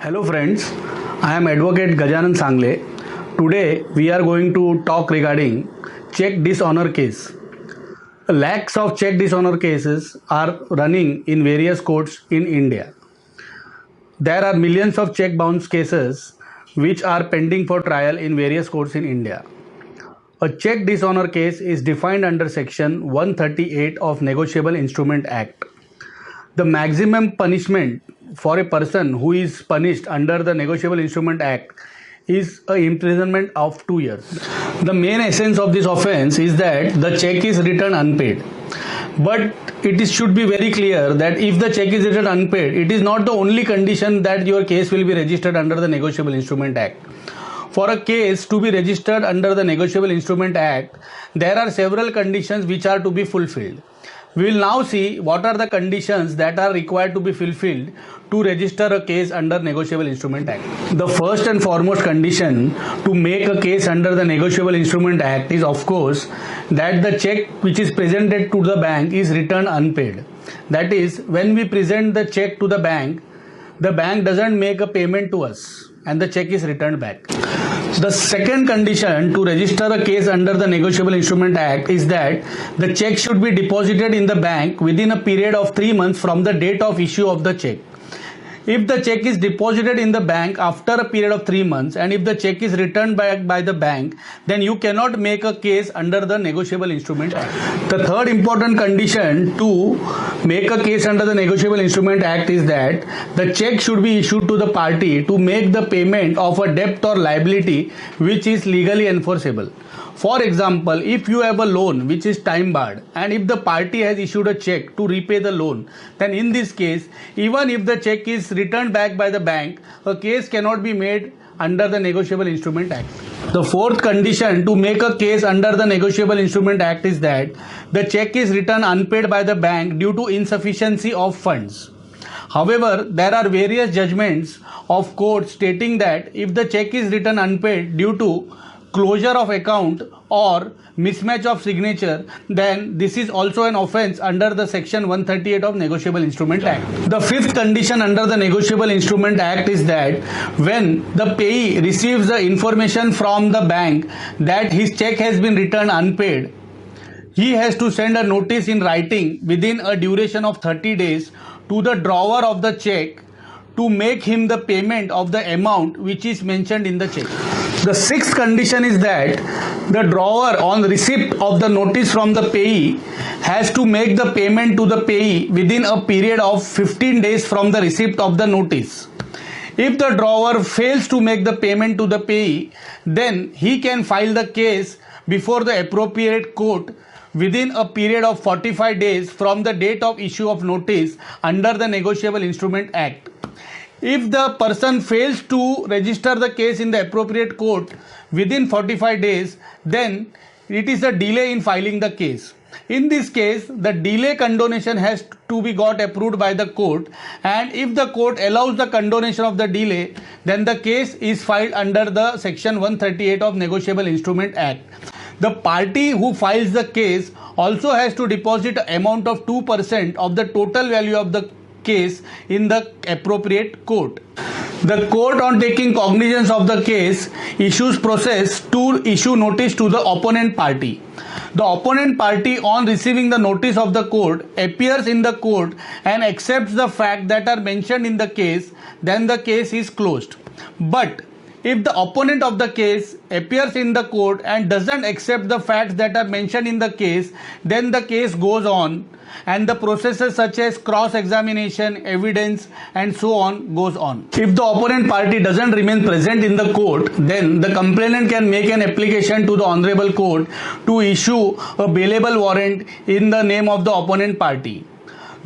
Hello friends, I am Advocate Gajanan Sangle. Today we are going to talk regarding check dishonor case. Lakhs of check dishonor cases are running in various courts in India. There are millions of check bounce cases which are pending for trial in various courts in India. A check dishonor case is defined under section 138 of Negotiable Instrument Act. The maximum punishment for a person who is punished under the Negotiable Instrument Act is a imprisonment of 2 years. The main essence of this offense is that the check is returned unpaid. But should be very clear that if the check is returned unpaid, it is not the only condition that your case will be registered under the Negotiable Instrument Act. For a case to be registered under the Negotiable Instrument Act, there are several conditions which are to be fulfilled. We will now see what are the conditions that are required to be fulfilled to register a case under Negotiable Instrument Act. The first and foremost condition to make a case under the Negotiable Instrument Act is, of course, that the check which is presented to the bank is returned unpaid. That is, when we present the check to the bank doesn't make a payment to us and the check is returned back. The second condition to register a case under the Negotiable Instrument Act is that the check should be deposited in the bank within a period of 3 months from the date of issue of the check. If the check is deposited in the bank after a period of 3 months and if the check is returned back by the bank, then you cannot make a case under the Negotiable Instrument Act. The third important condition to make a case under the Negotiable Instrument Act is that the check should be issued to the party to make the payment of a debt or liability which is legally enforceable. For example, if you have a loan which is time barred and if the party has issued a check to repay the loan, then in this case, even if the check is returned back by the bank, a case cannot be made under the Negotiable Instrument Act. The fourth condition to make a case under the Negotiable Instrument Act is that the check is returned unpaid by the bank due to insufficiency of funds. However, there are various judgments of courts stating that if the check is returned unpaid due to closure of account or mismatch of signature, then this is also an offense under the section 138 of Negotiable Instrument Act. The fifth condition under the Negotiable Instrument Act is that when the payee receives the information from the bank that his check has been returned unpaid, he has to send a notice in writing within a duration of 30 days to the drawer of the check to make him the payment of the amount which is mentioned in the check. The sixth condition is that the drawer on receipt of the notice from the payee has to make the payment to the payee within a period of 15 days from the receipt of the notice. If the drawer fails to make the payment to the payee, then he can file the case before the appropriate court within a period of 45 days from the date of issue of notice under the Negotiable Instrument Act. If the person fails to register the case in the appropriate court within 45 days, then it is a delay in filing the case. In this case, the delay condonation has to be got approved by the court, and if the court allows the condonation of the delay, then the case is filed under the section 138 of Negotiable Instrument Act. The party who files the case also has to deposit an amount of 2% of the total value of the case in the appropriate court. The court, on taking cognizance of the case, issues process to issue notice to the opponent party. The opponent party, on receiving the notice of the court, appears in the court and accepts the facts that are mentioned in the case, then the case is closed. But if the opponent of the case appears in the court and doesn't accept the facts that are mentioned in the case, then the case goes on and the processes such as cross-examination, evidence and so on goes on. If the opponent party doesn't remain present in the court, then the complainant can make an application to the Honorable Court to issue a bailable warrant in the name of the opponent party.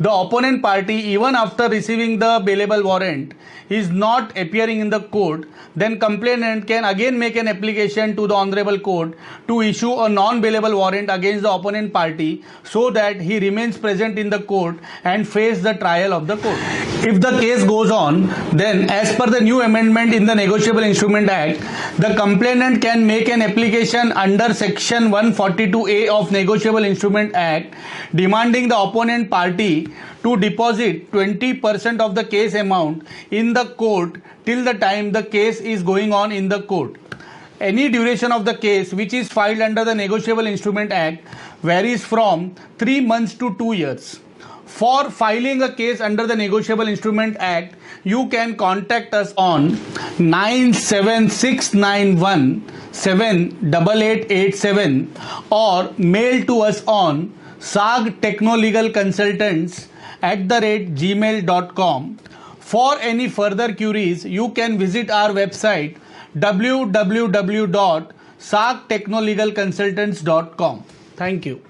The opponent party, even after receiving the bailable warrant, is not appearing in the court, then complainant can again make an application to the Honorable Court to issue a non-bailable warrant against the opponent party so that he remains present in the court and face the trial of the court. If the case goes on, then as per the new amendment in the Negotiable Instrument Act, the complainant can make an application under section 142A of Negotiable Instrument Act demanding the opponent party to deposit 20% of the case amount in the court till the time the case is going on in the court. Any duration of the case which is filed under the Negotiable Instrument Act varies from 3 months to 2 years. For filing a case under the Negotiable Instrument Act, you can contact us on 97691 78887 or mail to us on sagtechnolegalconsultants@gmail.com. For any further queries, you can visit our website www.sagtechnolegalconsultants.com. Thank you.